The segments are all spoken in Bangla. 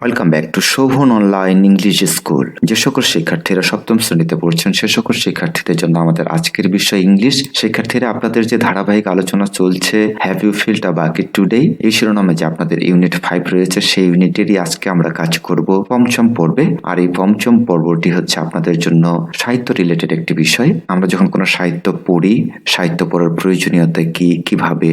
Welcome back to Shovan online English school. যে সকল শিক্ষার্থীরা সপ্তম শ্রেণীতে পড়ছেন সে সকল শিক্ষার্থীদের জন্য আমাদের আজকের বিষয় ইংলিশ। শিক্ষার্থীরা, আপনাদের যে ধারাবাহিক আলোচনা চলছে have you filled a bucket today, এই শিরোনামে যে আপনাদের ইউনিট 5 রয়েছে সেই ইউনিটেরই আজকে আমরা কাজ করব পঞ্চম পর্বে। আর এই পঞ্চম পর্বটি হচ্ছে আপনাদের জন্য সাহিত্য রিলেটেড একটি বিষয়। আমরা যখন কোনো সাহিত্য পড়ি, সাহিত্য পড়ার প্রয়োজনীয়তা কি, কিভাবে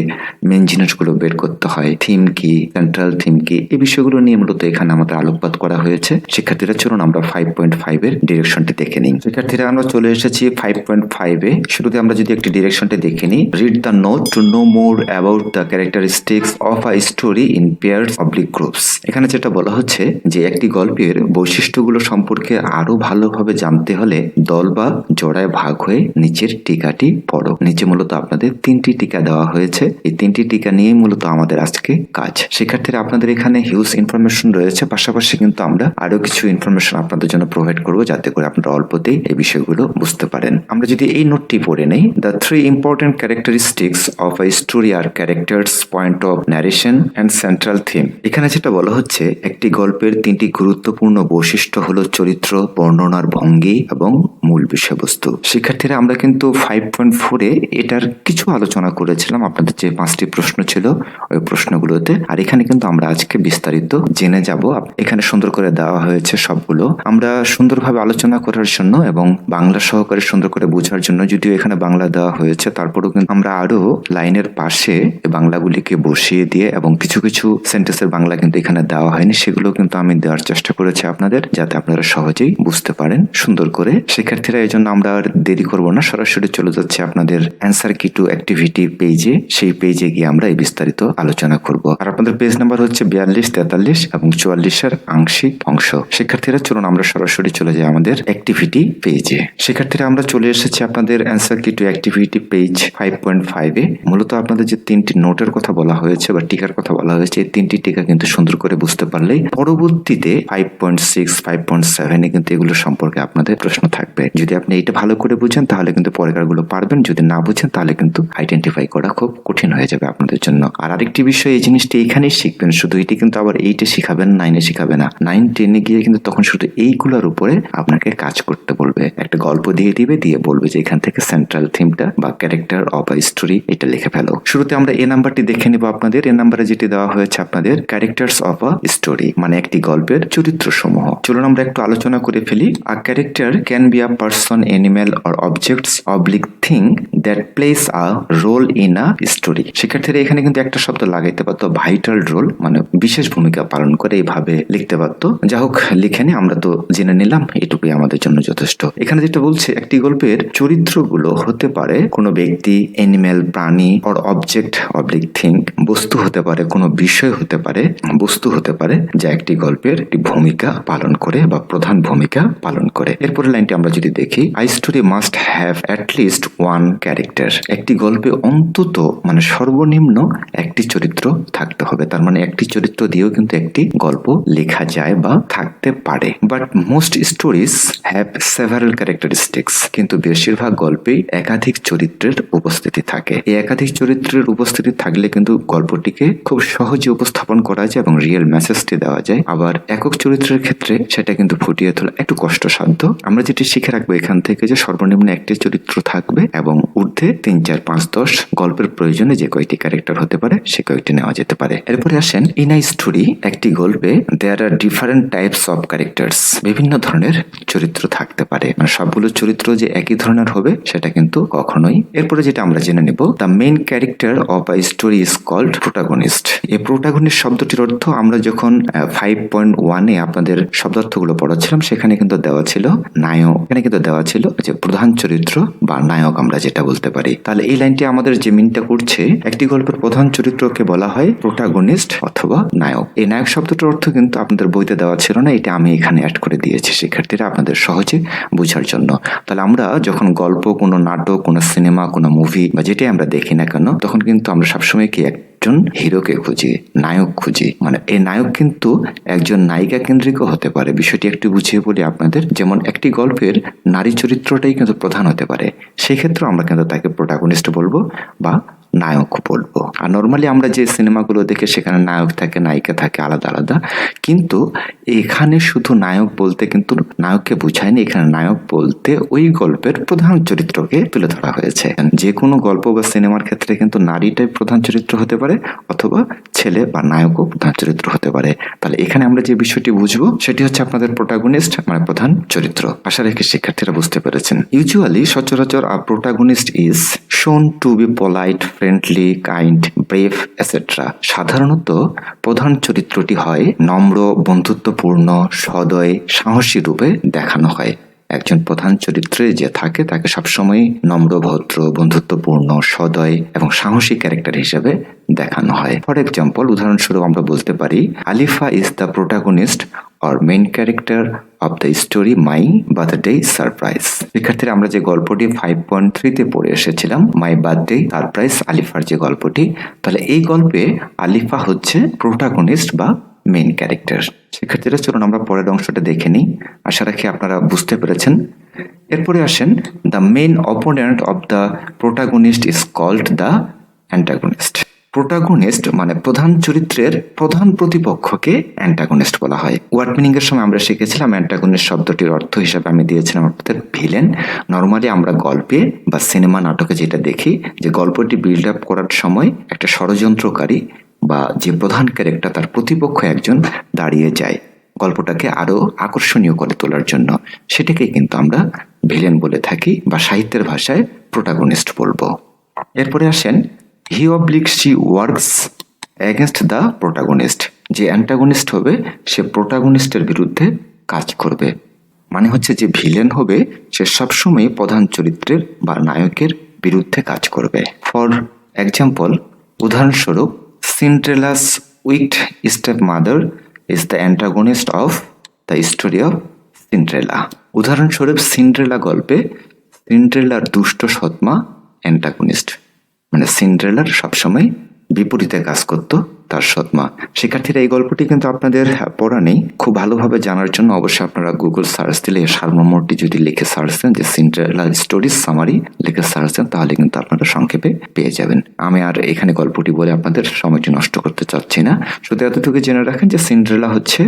মেন জিনিসগুলো বের করতে হয়, থিম কি, সেন্ট্রাল থিম কি, এই বিষয়গুলো নিয়ে মূলত এখানে আমাদের আলোকপাত করা হয়েছে। শিক্ষার্থীরা চলুন আমরা 5.5 এর ডিরেকশনটি দেখে নিই। শিক্ষার্থীরা, আমরা চলে এসেছি 5.5 এ। শুরুতে আমরা যদি একটি ডিরেকশনটি দেখে নিই, read the note to know more about the characteristics of a story in pairs oblique groups. এখানে যেটা বলা হচ্ছে যে একটি গল্পের বৈশিষ্ট্যগুলো সম্পর্কে আরো ভালোভাবে জানতে হলে দল বা জোড়ায় ভাগ হয়ে নিচের টিকাটি পড়ো। নিচে মূলত আপনাদের 3টি টিকা দেওয়া হয়েছে। এই 3টি টিকা নিয়ে মূলত আমাদের আজকে কাজ। শিক্ষার্থীরা, আপনাদের এখানে হিউজ ইনফরমেশন রয়েছে, পাশাপাশি কিন্তু আমরা আরো কিছু ইনফরমেশন আপনাদের জন্য প্রোভাইড করবো যাতে করে আপনারা অল্পতেই এই বিষয়গুলো বুঝতে পারেন। আমরা যদি এই নোটটি পড়ে নেই, the 3 important characteristics of a story are characters, point of narration and central theme. এখানে যেটা বলা হচ্ছে, একটি গল্পের 3টি গুরুত্বপূর্ণ বৈশিষ্ট্য হলো চরিত্র, বর্ণনার ভঙ্গি এবং মূল বিষয়বস্তু। শিক্ষার্থীরা, আমরা কিন্তু 5.4 এ এটার কিছু আলোচনা করেছিলাম আপনাদের যে 5টি প্রশ্ন ছিল ওই প্রশ্নগুলোতে। আর এখানে কিন্তু আমরা আজকে বিস্তারিত জেনে যাব। এখানে সুন্দর করে দেওয়া হয়েছে সবগুলো। আমরা সুন্দরভাবে আলোচনা করার জন্য এবং বাংলা সহকারে সুন্দর করে বোঝার জন্য, যদিও এখানে বাংলা দেওয়া হয়েছে, তারপরেও কিন্তু আমরা আরো লাইনের পাশে বাংলাগুলিকে বসিয়ে দিয়ে এবং কিছু কিছু সেন্টেন্সের বাংলা কিন্তু এখানে দেওয়া হয়নি, সেগুলো কিন্তু আমি দেওয়ার চেষ্টা করেছি আপনাদের, যাতে আপনারা সহজেই বুঝতে পারেন সুন্দর করে। শিক্ষার্থীরা, এই জন্য আমরা আর দেরি করব না, সরাসরি চলে যাচ্ছে আপনাদের অ্যান্সার কি টু অ্যাক্টিভিটি পেজে। সেই পেজে গিয়ে আমরা এই বিস্তারিত আলোচনা করব। আর আপনাদের পেজ নাম্বার হচ্ছে 42, 43 এবং 44 এর আংশিক অংশ। শিক্ষার্থীরা, চলুন আমরা সরাসরি চলে যাই আমাদের অ্যাক্টিভিটি পেজে। শিক্ষার্থীরা, আমরা চলে এসেছি আপনাদের অ্যান্সার কি টু অ্যাক্টিভিটি পেজ 5.5 এ। মূলত আপনাদের যে 3টি নোটের কথা বলা হয়েছে বা টিকার কথা বলা হয়েছে, এই 3টি টিকা কিন্তু সুন্দর করে বুঝতে পারলেই পরবর্তীতে 5.6, 5.7 এ কিন্তু এগুলো সম্পর্কে আপনাদের প্রশ্ন থাকবে। যদি আপনি এটা ভালো করে বুঝেন তাহলে কিন্তু পরেরগুলো পারবেন, যদি না বুঝেন তাহলে কিন্তু আইডেন্টিফাই করা খুব কঠিন হয়ে যাবে আপনাদের জন্য। আর আরেকটি বিষয়, এই জিনিসটি এখানেই শিখবেন, শুধু এটি কিন্তু আবার 8 এ শিখাবেন, 9 এ শিখাবে না। 9, 10 এ গিয়ে কিন্তু তখন শুধু এইগুলোর উপরে আপনাকে কাজ করতে বলবে। একটা গল্প দিয়ে দিবে, দিয়ে বলবে যে এখান থেকে সেন্ট্রাল থিমটা বা ক্যারেক্টার অফ আ স্টোরি এটা লিখে ফেলো। শুরুতে আমরা এ নাম্বারটি দেখে নিব আপনাদের। এ নাম্বারে যেটি দেওয়া হয়েছে আপনাদের ক্যারেক্টার্স অফ আ স্টোরি, মানে একটি গল্পের চরিত্র সমূহ। চলুন আমরা একটু আলোচনা করে ফেলি। A character can be a person, animal or objects oblique thing that plays a role in a story. শিক্ষার্থীরা, এখানে কিন্তু একটা শব্দ লাগাইতে পারতো, ভাইটাল রোল, মানে বিশেষ ভূমিকা পালন করে, এইভাবে লিখতে পারতো। যা হোক, লিখে নি, আমরা তো জেনে নিলাম, এটুকুই আমাদের জন্য যথেষ্ট। এখানে যেটা বলছে, একটি গল্পের চরিত্রগুলো হতে পারে কোনো ব্যক্তি, অ্যানিম্যাল প্রাণী, অর অবজেক্ট অবলিক থিং, বস্তু হতে পারে, কোনো বিষয় হতে পারে, বস্তু হতে পারে, যা একটি গল্পের একটি ভূমিকা পালন করে বা প্রধান ভূমিকা পালন করে। এরপরে লাইনটি আমরা যদি দেখি, I story must have at least one character. একটি গল্পে অন্তত মানে সর্বনিম্ন একটি চরিত্র থাকতে হবে। তার মানে একটি চরিত্র দিয়েও কিন্তু একটি গল্প লেখা যায় বা থাকতে পারে। But most stories have several characteristics. কিন্তু বেশিরভাগ গল্পেই একাধিক চরিত্রের উপস্থিতি থাকে। এই একাধিক চরিত্রের উপস্থিতি থাকলে কিন্তু গল্পটিকে খুব সহজে উপস্থাপন করা যায় এবং রিয়েল মেসেজটি দেওয়া যায়। আবার একক চরিত্রের ক্ষেত্রে সেটা কিন্তু ফুটিয়ে তোলা একটু কষ্টসাধ্য। আমরা যেটি শিখে রাখবো এখান থেকে, যে সর্বনিম্ন একটি চরিত্র থাকবে এবং ঊর্ধ্বে 3, 4, 5, 10 গল্পের প্রয়োজনে যে কয়টি ক্যারেক্টার হতে পারে সে কয়েকটি নেওয়া যেতে পারে। এরপরে আসেন, ইন আ স্টোরি, একটি গল্পে দেয়ার আর ডিফারেন্ট টাইপস অফ ক্যারেক্টার্স। বিভিন্ন ধরনের চরিত্র থাকতে পারে, মানে সবগুলো চরিত্র যে একই ধরনের হবে সেটা কিন্তু কখনোই। এরপরে যেটা আমরা জেনে নেব, the main character of a story is called protagonist. এই প্রোটাগনিস্ট শব্দটির অর্থ আমরা যখন 5.1 এ আপনাদের শব্দার্থগুলো পড়াচ্ছিলাম সেখানে কিন্তু দেওয়া ছিল নায়ক, এখানে কিন্তু দেওয়া ছিল যে প্রধান চরিত্র বা নায়ক আমরা যেটা বলতে পারি। তাহলে এই লাইনটি আমাদের যে মিনটা করছে, একটি গল্পের প্রধান চরিত্রকে বলা হয় প্রোটাগনিস্ট অথবা নায়ক। এই নায়ক শব্দটার অর্থ কিন্তু আপনাদের বইতে দেওয়া ছিল না, এটা আমি এখানে অ্যাড করে দিয়েছি শিক্ষার্থীরা আপনাদের সহজে বোঝার জন্য। তাহলে আমরা যখন গল্প, কোনো নাটক, কোনো সিনেমা, কোনো মুভি বা যেটাই আমরা দেখি না কেন, তখন কিন্তু আমরা সবসময় কি একজন হিরোকে খুঁজি, নায়ক খুঁজি। মানে এই নায়ক কিন্তু একজন নায়িকা কেন্দ্রিক হতে পারে। বিষয়টি একটু বুঝিয়ে বলি আপনাদের। যেমন একটি গল্পের নারী চরিত্রটাই কিন্তু প্রধান হতে পারে, সেই ক্ষেত্রে আমরা কিন্তু তাকে প্রোটাগনিস্ট বলবো বা নায়ক বলবো। আর নর্মালি আমরা যে সিনেমাগুলো দেখে সেখানে নায়ক থাকে নায়িকা থাকে আলাদা আলাদা, কিন্তু এখানে শুধু নায়ক বলতে কিন্তু নায়ককে বোঝায়নি, এখানে নায়ক বলতে ওই গল্পের প্রধান চরিত্রকে তুলে ধরা হয়েছে। যে কোনো গল্প বা সিনেমার ক্ষেত্রে কিন্তু নারীটাই প্রধান চরিত্র হতে পারে অথবা ছেলে বা নায়কও প্রধান চরিত্র হতে পারে। তাহলে এখানে আমরা যে বিষয়টি বুঝবো সেটি হচ্ছে আপনাদের প্রোটাগনিস্ট মানে প্রধান চরিত্র। আশা রাখি শিক্ষার্থীরা বুঝতে পেরেছেন। ইউজুয়ালি সচরাচর প্রোটাগনিস্ট ইজ শোন two B polite, friendly, kind, brave etcetera. সাধারণত প্রধান চরিত্রটি হয় নম্র, বন্ধুত্বপূর্ণ, সদয়, সাহসী রূপে দেখানো হয়। একজন প্রধান চরিত্রে যে থাকে তাকে সবসময় নম্র, ভদ্র, বন্ধুত্বপূর্ণ, সদয় এবং সাহসী ক্যারেক্টার হিসেবে দেখানো হয়। ফর এক্সাম্পল, উদাহরণস্বরূপ আমরা বলতে পারি Alifa is the protagonist or main character of the story my birthday surprise. শিক্ষার্থীরা আমরা যে গল্পটি 5.3-তে পড়ে এসেছিলাম মাই বার্থডে সারপ্রাইজ আলিফার যে গল্পটি, তাহলে এই গল্পে আলিফা হচ্ছে প্রোটাগনিস্ট বা মেইন ক্যারেক্টার। শিক্ষার্থীরা চলুন আমরা পরের অংশটা দেখে নিই। আশা রাখি আপনারা বুঝতে পেরেছেন। এরপরে আসেন, the main opponent of the protagonist is called the antagonist. Protagonist মানে প্রধান চরিত্রের প্রধান প্রতিপক্ষকে অ্যান্টাগনিস্ট বলা হয়। ওয়ার্ড মিনিং এর সময় আমরা শিখেছিলাম অ্যান্টাগনিস্ট শব্দটির অর্থ হিসাবে আমি দিয়েছিলাম আপনাদের ভিলেন। নর্মালি আমরা গল্পে বা সিনেমা নাটকে যেটা দেখি যে গল্পটি বিল্ড আপ করার সময় একটা ষড়যন্ত্রকারী বা যে প্রধান ক্যারেক্টার তার প্রতিপক্ষ একজন দাঁড়িয়ে যায় গল্পটাকে আরো আকর্ষণীয় করে তোলার জন্য, সেটাকে কিন্তু আমরা ভিলেন বলে থাকি বা সাহিত্যের ভাষায় প্রোটাগনিস্ট বলবো। এরপরে আসেন, he oblique she works against the protagonist. যে অ্যান্টাগনিস্ট হবে সে প্রোটাগনিস্টের বিরুদ্ধে কাজ করবে। মানে হচ্ছে যে ভিলেন হবে সে সবসময় প্রধান চরিত্রের বা নায়কের বিরুদ্ধে কাজ করবে। ফর এক্সাম্পল, উদাহরণস্বরূপ Cinderella's wicked step mother is the antagonist of the story of Cinderella. উদাহরণস্বরূপ সিন্ড্রেলা গল্পে সিন্ড্রেলার দুষ্ট সৎমা অ্যান্টাগনিস্ট, মানে সিন্ড্রেলার সবসময় বিপরীতে কাজ করত তার সৎমা। শিক্ষার্থীরা এই গল্পটি কিন্তু আপনাদের পড়া নেই, খুব ভালোভাবে জানার জন্য অবশ্যই আপনারা গুগল সার্চ দিলে এই সারমর্মটি যদি লিখে সার্চ দেন যে সিন্ড্রেলা স্টোরিজ সামারি লিখে সার্চ দেন তাহলে কিন্তু আপনারা সংক্ষেপে পেয়ে যাবেন। আমি আর এখানে গল্পটি বলে আপনাদের সময়টি নষ্ট করতে চাচ্ছি না, শুধু এতটুকু জেনে রাখেন যে সিন্ড্রেলা হচ্ছে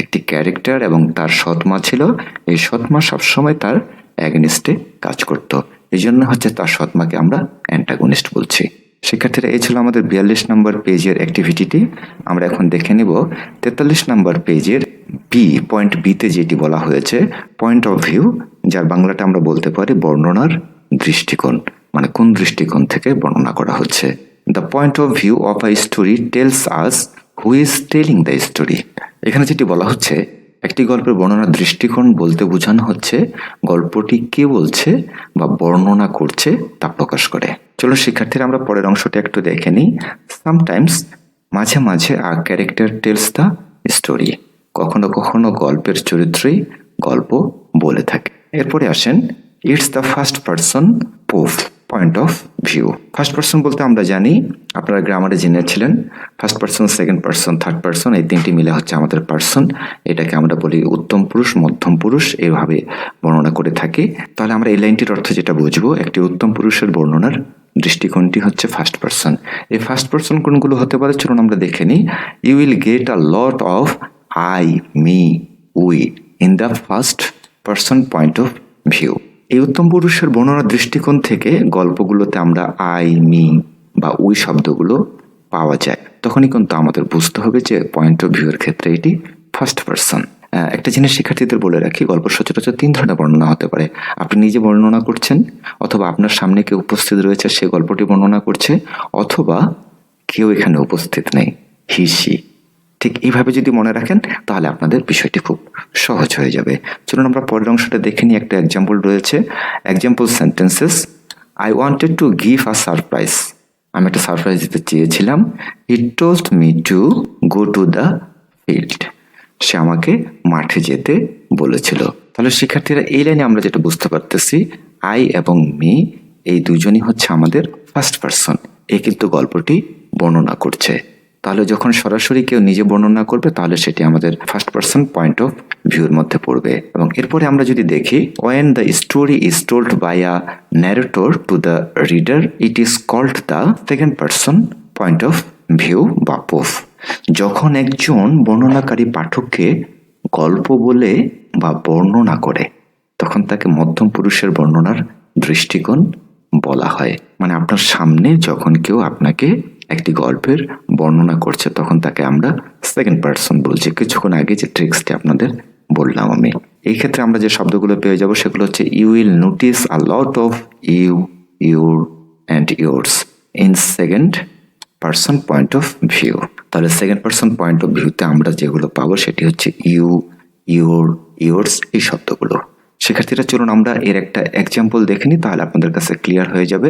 একটি ক্যারেক্টার এবং তার সৎমা ছিল। এই সৎমা সবসময় তার অ্যাগনিস্টে কাজ করত, এই জন্য হচ্ছে তার সৎমাকে আমরা অ্যান্টাগনিস্ট বলছি। শিক্ষার্থীরা এই ছিল আমাদের 42 নম্বর পেজের অ্যাক্টিভিটিটি। আমরা এখন দেখে নিব 43 নম্বর পেজের পয়েন্ট বিতে যেটি বলা হয়েছে পয়েন্ট অফ ভিউ, যার বাংলাটা আমরা বলতে পারি বর্ণনার দৃষ্টিকোণ, মানে কোন দৃষ্টিকোণ থেকে বর্ণনা করা হচ্ছে। The point of view of a story tells us who is telling the story. এখানে যেটি বলা হচ্ছে একটি গল্পের বর্ণনার দৃষ্টিকোণ বলতে বোঝানো হচ্ছে গল্পটি কে বলছে বা বর্ণনা করছে তা প্রকাশ করে। চলো শিক্ষার্থীরা আমরা পরের অংশটি একটু দেখে নিই। সামটাইমস মাঝে মাঝে a character tells the story. কখনো কখনো গল্পের চরিত্রই গল্প বলে থাকে। এরপরে আসেন, it's the first person point of view. First person বলতে আমরা জানি, আপনারা গ্রামারে জেনেছিলেন first person, second person, third person, এই তিনটি মিলে হচ্ছে আমাদের পারসন। এটাকে আমরা বলি উত্তম পুরুষ, মধ্যম পুরুষ, এইভাবে বর্ণনা করে থাকি। তাহলে আমরা এই লাইনটির অর্থ যেটা বুঝবো, একটি উত্তম পুরুষের বর্ণনার দৃষ্টিকোণটি হচ্ছে ফার্স্ট পারসন। এই ফার্স্ট পারসন কোনগুলো হতে পারে চলুন আমরা দেখে নিই। You will get a lot of I, me, we in the first person point of view. এই উত্তম পুরুষের বর্ণনার দৃষ্টিকোণ থেকে গল্পগুলোতে আমরা আই, মি বা উই শব্দগুলো পাওয়া যায়, তখনই কিন্তু আমাদের বুঝতে হবে যে পয়েন্ট অফ ভিউ এর ক্ষেত্রে এটি ফার্স্ট পারসন। একটা জিনিস শিক্ষার্থীদের বলে রাখি, গল্প সচরাচর 3 ধরনের বর্ণনা হতে পারে। আপনি নিজে বর্ণনা করছেন, অথবা আপনার সামনে কেউ উপস্থিত রয়েছে সে গল্পটি বর্ণনা করছে, অথবা কেউ এখানে উপস্থিত নেই, হি সি। ঠিক এইভাবে যদি মনে রাখেন তাহলে আপনাদের বিষয়টি খুব সহজ হয়ে যাবে। চলুন আমরা পরের অংশটা দেখে নিই। একটা এক্সাম্পল রয়েছে, example sentences. I wanted to give a surprise. আমি একটা সারপ্রাইজ দিতে চেয়েছিলাম। He told me to go to the field. সে আমাকে মাঠে যেতে বলেছিল। তাহলে শিক্ষার্থীরা এই লাইনে আমরা যেটা বুঝতে পারতেছি, আই এবং মি এই দুজনই হচ্ছে আমাদের ফার্স্ট পারসন। এ কিন্তু গল্পটি বর্ণনা করছে। তাহলে যখন সরাসরি কেউ নিজে বর্ণনা করবে তাহলে সেটি আমাদের ফার্স্ট পারসন পয়েন্ট অফ ভিউর মধ্যে পড়বে। এবং এরপরে আমরা যদি দেখি, when the story is told by a narrator to the reader it is called the second person point of view বা পোফ। যখন একজন বর্ণনাকারী পাঠককে গল্প বলে বা বর্ণনা করে তখন তাকে মধ্যম পুরুষের বর্ণনার দৃষ্টিকোণ বলা হয়। মানে আপনার সামনে যখন কেউ আপনাকে একটি গল্পের বর্ণনা করছে তখন তাকে আমরা সেকেন্ড পার্সন বলছি। কিছুক্ষণ আগে যে ট্রিক্সটি আপনাদের বললাম আমি, এই ক্ষেত্রে আমরা যে শব্দগুলো পেয়ে যাব সেগুলো হচ্ছে you will notice a lot of you, your and yours in second person point of view. তাহলে সেকেন্ড পার্সন পয়েন্ট অফ ভিউতে আমরা যেগুলো পাবো সেটি হচ্ছে ইউ, ইউর, ইয়োর্স এই শব্দগুলো। শিক্ষার্থীরা চলুন আমরা এর একটা এক্সাম্পল দেখে নিই, তাহলে আপনাদের কাছে ক্লিয়ার হয়ে যাবে।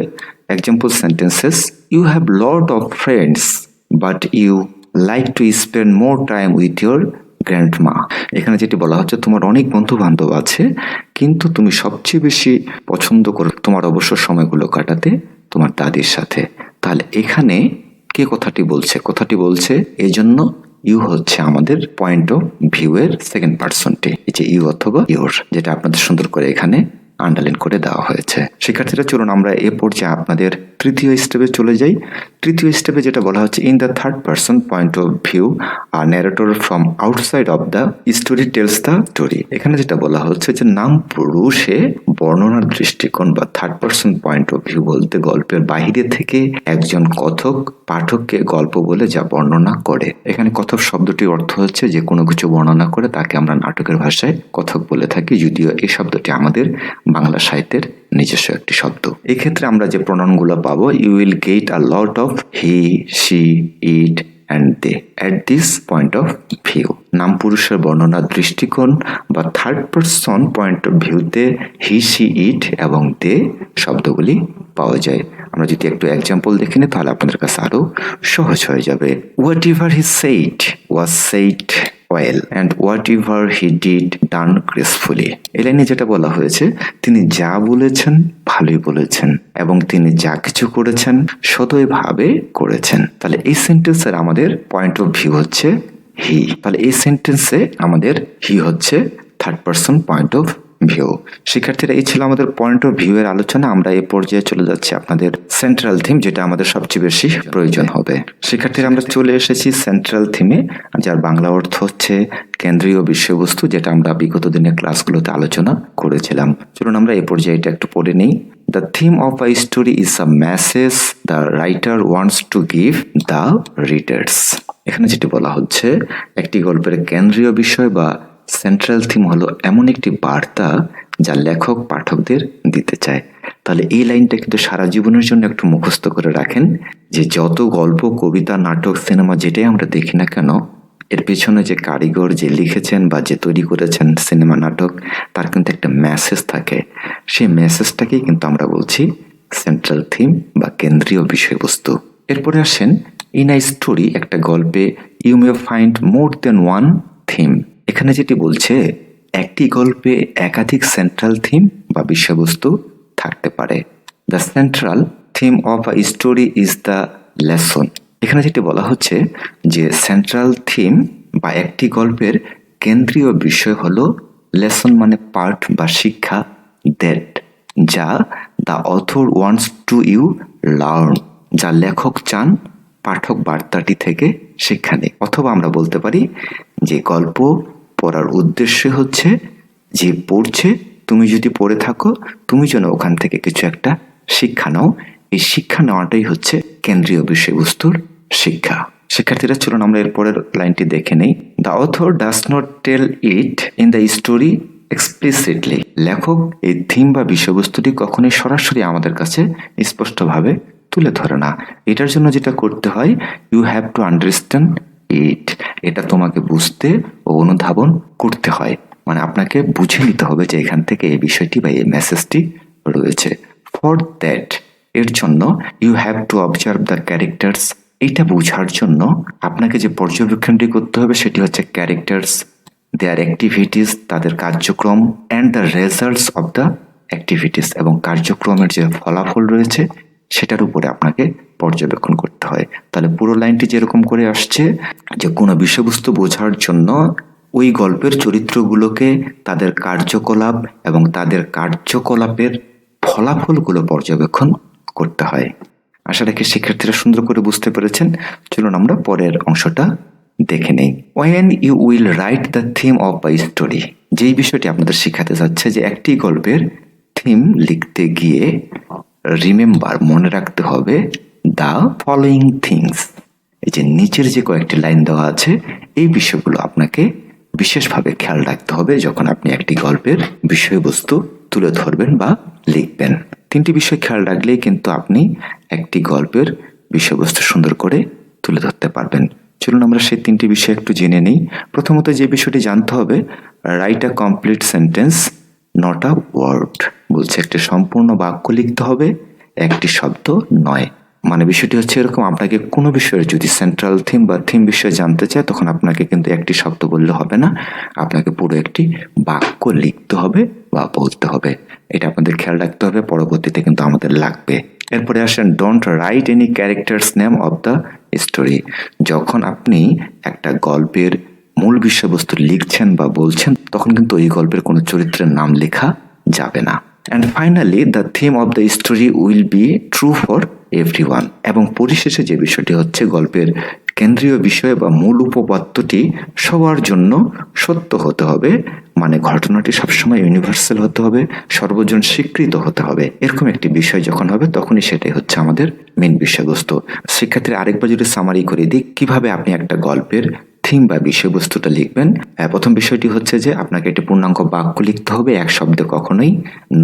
Example sentences, you have lot of friends but you like to spend more time with your grandma. এখানে যেটি বলা হচ্ছে তোমার অনেক বন্ধু বান্ধব আছে কিন্তু তুমি সবচেয়ে বেশি পছন্দ করো তোমার অবসর সময়গুলো কাটাতে তোমার দাদির সাথে। তাহলে এখানে কে কথাটি বলছে? কথাটি বলছে এই জন্য ইউ হচ্ছে আমাদের পয়েন্ট অফ ভিউ এর সেকেন্ড পার্সনটি, এই যে ইউ অথবা ইউর, যেটা আপনাদের সুন্দর করে এখানে আন্ডারলাইন করে দেওয়া হয়েছে। শিক্ষার্থীরা চলুন আমরা এ পর্যায়ে আপনাদের তৃতীয় স্টেপে চলে যাই। তৃতীয় স্টেপে যেটা বলা হচ্ছে, in the third person point of view a narrator from outside of the story tells the story. এখানে যেটা বলা হচ্ছে যে নাম পুরুষে বর্ণনার দৃষ্টিকোণ বা third person point of view বলতে গল্পের বাহিরে থেকে একজন কথক পাঠককে গল্প বলে যা বর্ণনা করে। এখানে কথক শব্দটির অর্থ হচ্ছে যে কোনো কিছু বর্ণনা করে তাকে আমরা নাটকের ভাষায় কথক বলে থাকি, যদিও এই শব্দটি আমাদের বাংলা সাহিত্যের নিজস্ব একটি শব্দ। এক্ষেত্রে আমরা যে প্রণয়নগুলো পাবো, you will get a lot of he, she, it and they at this point of view. নাম পুরুষের বর্ণনার দৃষ্টিকোণ বা থার্ড পার্সন পয়েন্ট অফ ভিউতে হি, শি, ইট এবং দে শব্দগুলি পাওয়া যায়। আমরা যদি একটু এক্সাম্পল দেখে নিই তাহলে আপনাদের কাছে আরো সহজ হয়ে যাবে। What ever he said was said well and what ever he did done gracefully. এই লাইনে যেটা বলা হয়েছে, তিনি যা বলেছেন ভালোই বলেছেন এবং তিনি যা কিছু করেছেন সদয়ভাবে করেছেন। তাহলে এই সেন্টেন্সের আমাদের পয়েন্ট অফ ভিউ হচ্ছে হি। তাহলে এই সেন্টেন্সে আমাদের হি হচ্ছে third person point of view. শিক্ষার্থীরা এই ছিল আমাদের পয়েন্ট অফ ভিউ এর আলোচনা। আমরা এই পর্যায়ে চলে যাচ্ছি আপনাদের সেন্ট্রাল থিম, যেটা আমাদের সবচেয়ে বেশি প্রয়োজন হবে। শিক্ষার্থীরা আমরা চলে এসেছি সেন্ট্রাল থিমে, যার বাংলা অর্থ হচ্ছে কেন্দ্রীয় বিষয়বস্তু, যেটা আমরা বিগত দিনের ক্লাসগুলোতে আলোচনা করেছিলাম। চলুন আমরা এই পর্যায়ে এটা একটু পড়ে নিই। The theme of a story is a message the writer wants to give the readers. এখানে যেটি বলা হচ্ছে, একটি গল্পের কেন্দ্রীয় বিষয় বা সেন্ট্রাল থিম হলো এমন একটি বার্তা যা লেখক পাঠকদের দিতে চায়। তাহলে এই লাইনটা কিন্তু সারা জীবনের জন্য একটু মুখস্থ করে রাখেন, যে যত গল্প, কবিতা, নাটক, সিনেমা যেটাই আমরা দেখি না কেন, এর পেছনে যে কারিগর যে লিখেছেন বা যে তৈরি করেছেন সিনেমা, নাটক, তার কিন্তু একটা মেসেজ থাকে। সেই মেসেজটাকেই কিন্তু আমরা বলছি সেন্ট্রাল থিম বা কেন্দ্রীয় বিষয়বস্তু। এরপরে আসেন, ইন আ স্টোরি, একটা গল্পে you may find more than one theme. এখানে যেটি বলছে, একটি গল্পে একাধিক সেন্ট্রাল থিম বা বিষয়বস্তু থাকতে পারে। The central theme of a story is the lesson. এখানে যেটি বলা হচ্ছে যে সেন্ট্রাল থিম বা একটি গল্পের কেন্দ্রীয় বিষয় হলো লেসন, মানে পার্ট বা শিক্ষা, দ্যাট যা the author wants to you learn, যা লেখক চান পাঠক বার্তাটি থেকে শিক্ষা নেই। অথবা আমরা বলতে পারি যে গল্প পড়ার উদ্দেশ্য হচ্ছে যে পড়ছে, তুমি যদি পড়ে থাকো তুমি যেন ওখান থেকে কিছু একটা শিক্ষা নাও। এই শিক্ষা নেওয়াটাই হচ্ছে কেন্দ্রীয় বিষয়বস্তুর শিক্ষা। শিক্ষার্থীরা চলুন আমরা এর পরের লাইনটি দেখে নেই। The author does not tell it in the story explicitly. লেখক এই থিম বা বিষয়বস্তুটি কখনোই সরাসরি আমাদের কাছে স্পষ্টভাবে তুলে ধরে না। এটার জন্য যেটা করতে হয়, you have to understand it. এটা তোমাকে বুঝতে ও অনুধাবন করতে হয়, মানে আপনাকে বুঝে নিতে হবে যে এখান থেকে এই বিষয়টি বা এই মেসেজটি রয়েছে। ফর দ্যাট, এর জন্য you have to observe the characters. এইটা বোঝার জন্য আপনাকে যে পর্যবেক্ষণটি করতে হবে সেটি হচ্ছে ক্যারেক্টার্স, দেয়ার অ্যাক্টিভিটিস, তাদের কার্যক্রম, and the results of the activities, এবং কার্যক্রমের যে ফলাফল রয়েছে সেটার উপরে আপনাকে পর্যবেক্ষণ করতে হয়। তাহলে পুরো লাইনটি যেরকম করে আসছে যে কোনো বিষয়বস্তু বোঝার জন্য ওই গল্পের চরিত্রগুলোকে তাদের কার্যকলাপ এবং তাদের কার্যকলাপের ফলাফলগুলো পর্যবেক্ষণ করতে হয়। আশা রাখি শিক্ষার্থীরা সুন্দর করে বুঝতে পেরেছেন। চলুন আমরা পরের অংশটা দেখে নেই। When you will write the theme of a story, যেই বিষয়টি আপনাদের শেখাতে যাচ্ছে যে একটি গল্পের থিম লিখতে গিয়ে রিমেম্বার মনে রাখতে হবে দ্য ফলোয়িং থিংস। এই যে নিচের যে কয়েকটি লাইন দেওয়া আছে এই বিষয়গুলো আপনাকে বিশেষভাবে খেয়াল রাখতে হবে যখন আপনি একটি গল্পের বিষয়বস্তু তুলে ধরবেন বা লিখবেন। তিনটি বিষয় খেয়াল রাখলেই কিন্তু আপনি একটি গল্পের বিষয়বস্তু সুন্দর করে তুলে ধরতে পারবেন। চলুন আমরা সেই তিনটি বিষয় একটু জেনে নিই। প্রথমত যে বিষয়টি জানতে হবে, write a complete sentence not a word. বলছে একটি সম্পূর্ণ বাক্য লিখতে হবে, একটি শব্দ নয়। মানে বিষয়টি হচ্ছে এরকম, আপনাকে কোনো বিষয়ের যদি সেন্ট্রাল থিম বা থিম বিষয়ে জানতে চায় তখন আপনাকে কিন্তু একটি শব্দ বললে হবে না, আপনাকে পুরো একটি বাক্য লিখতে হবে বা বলতে হবে। এটা আপনাদের খেয়াল রাখতে হবে, পরবর্তীতে কিন্তু আমাদের লাগবে। এরপরে আসেন don't write any characters name of the story. যখন আপনি একটা গল্পের মূল বিষয়বস্তু লিখছেন বা বলছেন তখন কিন্তু ওই গল্পের কোনো চরিত্রের নাম লেখা যাবে না। And finally the theme of the story will be true for everyone. এবং পরিশেষে যে বিষয়টি হচ্ছে, গল্পের কেন্দ্রীয় বিষয় বা মূল উপপাদ্যটি সবার জন্য সত্য হতে হবে। মানে ঘটনাটি সবসময় ইউনিভার্সাল হতে হবে, সর্বজন স্বীকৃত হতে হবে। এরকম একটি বিষয় যখন হবে তখনই সেটাই হচ্ছে আমাদের মেন বিষয়বস্তু। শিক্ষার্থীরা আরেকবার যদি সামারি করে দিই কিভাবে আপনি একটা গল্পের থিম বা বিষয়বস্তুটা লিখবেন। প্রথম বিষয়টি হচ্ছে যে আপনাকে একটি পূর্ণাঙ্গ বাক্য লিখতে হবে, এক শব্দে কখনোই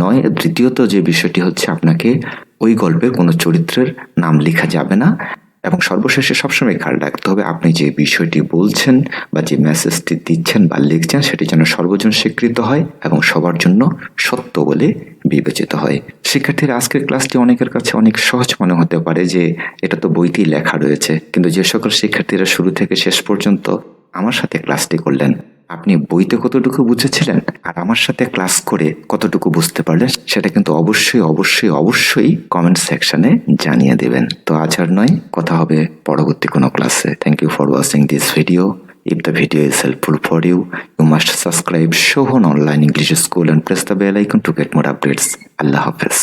নয়। দ্বিতীয়ত যে বিষয়টি হচ্ছে আপনাকে ওই গল্পের কোনো চরিত্রের নাম লেখা যাবে না। এবং সর্বশেষে সবসময় খেয়াল রাখতে হবে আপনি যে বিষয়টি বলছেন বা যে মেসেজটি দিচ্ছেন বা লিখছেন সেটি যেন সর্বজন স্বীকৃত হয় এবং সবার জন্য সত্য বলে বিবেচিত হয়। শিক্ষার্থীরা আজকের ক্লাসটি অনেকের কাছে অনেক সহজ মনে হতে পারে যে এটা তো বইতেই লেখা রয়েছে, কিন্তু যে সকল শিক্ষার্থীরা শুরু থেকে শেষ পর্যন্ত আমার সাথে ক্লাসটি করলেন আপনি বইতে কতটুকু বুঝেছিলেন আর আমার সাথে ক্লাস করে কতটুকু বুঝতে পারলেন সেটা কিন্তু অবশ্যই অবশ্যই অবশ্যই কমেন্ট সেকশনে জানিয়ে দেবেন। তো আজ আর নয়, কথা হবে পরবর্তী কোনো ক্লাসে। Thank you for watching this video. If the video is helpful for you, you must subscribe Shovon Online English School and press the bell icon to get more updates. Allah Hafiz.